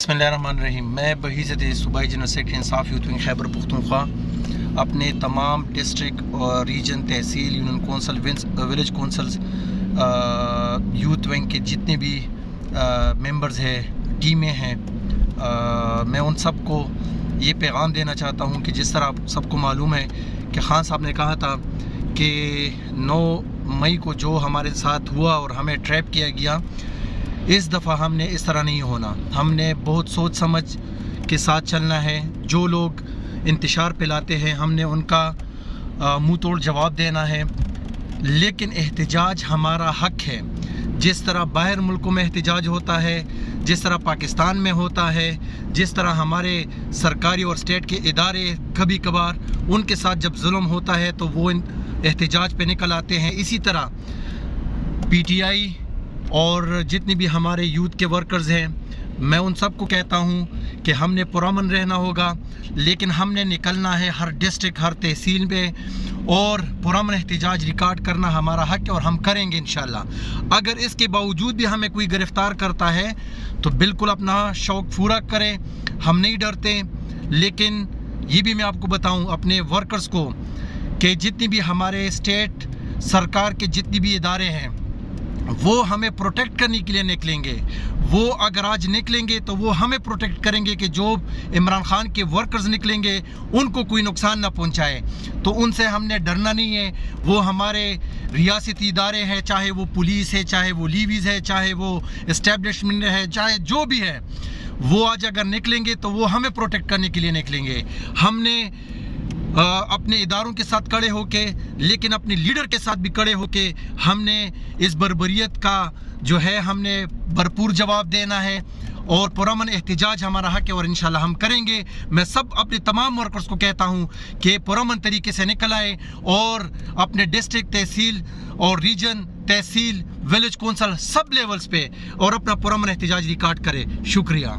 बिस्मिल्लाहिर्रहमानिर्रहीम। मैं बहीज़त सूबाई general secretary Insaf youth wing Khyber Pakhtunkhwa अपने तमाम डिस्ट्रिक्ट और रीजन, तहसील, union council, village councils, youth wing के जितने भी मेंबर्स हैं, टीमें हैं, मैं उन सब को ये पैगाम देना चाहता हूँ कि जिस तरह आप सबको मालूम है कि खान साहब ने कहा था कि 9 मई को जो हमारे साथ हुआ और हमें ट्रैप किया गया, इस दफ़ा हमने इस तरह नहीं होना। हमने बहुत सोच समझ के साथ चलना है। जो लोग इंतशार फैलाते हैं हमने उनका मुंह तोड़ जवाब देना है, लेकिन एहतजाज हमारा हक है। जिस तरह बाहर मुल्कों में एहतजाज होता है, जिस तरह पाकिस्तान में होता है, जिस तरह हमारे सरकारी और स्टेट के इदारे कभी कभार उनके साथ जब जुल्म होता है तो वो एहतजाज पे निकल आते हैं, इसी तरह PTI और जितने भी हमारे यूथ के वर्कर्स हैं, मैं उन सब को कहता हूं कि हमने पुरअमन रहना होगा, लेकिन हमने निकलना है हर डिस्ट्रिक्ट, हर तहसील में, और पुरअमन एहतजाज रिकॉर्ड करना हमारा हक है और हम करेंगे इंशाल्लाह। अगर इसके बावजूद भी हमें कोई गिरफ़्तार करता है तो बिल्कुल अपना शौक़ पूरा करें, हम नहीं डरते। लेकिन ये भी मैं आपको बताऊं अपने वर्कर्स को कि जितनी भी हमारे स्टेट सरकार के जितनी भी इदारे हैं वो हमें प्रोटेक्ट करने के लिए निकलेंगे। वो अगर आज निकलेंगे तो वो हमें प्रोटेक्ट करेंगे कि जो इमरान खान के वर्कर्स निकलेंगे उनको कोई नुकसान ना पहुंचाए। तो उनसे हमने डरना नहीं है। वो हमारे रियासती इदारे हैं, चाहे वो पुलिस है, चाहे वो लीवीज़ है, चाहे वो इस्टेब्लिशमेंट है, चाहे जो भी है, वो आज अगर निकलेंगे तो वो हमें प्रोटेक्ट करने के लिए निकलेंगे। हमने अपने इदारों के साथ खड़े होके, लेकिन अपने लीडर के साथ भी खड़े होके हमने इस बर्बरियत का जो है हमने भरपूर जवाब देना है और पुरअमन एहतजाज हमारा हक है और इंशाल्लाह हम करेंगे। मैं सब अपने तमाम वर्कर्स को कहता हूं कि पुरअमन तरीके से निकल आए और अपने डिस्ट्रिक्ट, तहसील और रीजन, तहसील, विलेज कौंसल सब लेवल्स पे और अपना पुरअमन एहतजाज रिकॉर्ड करें। शुक्रिया।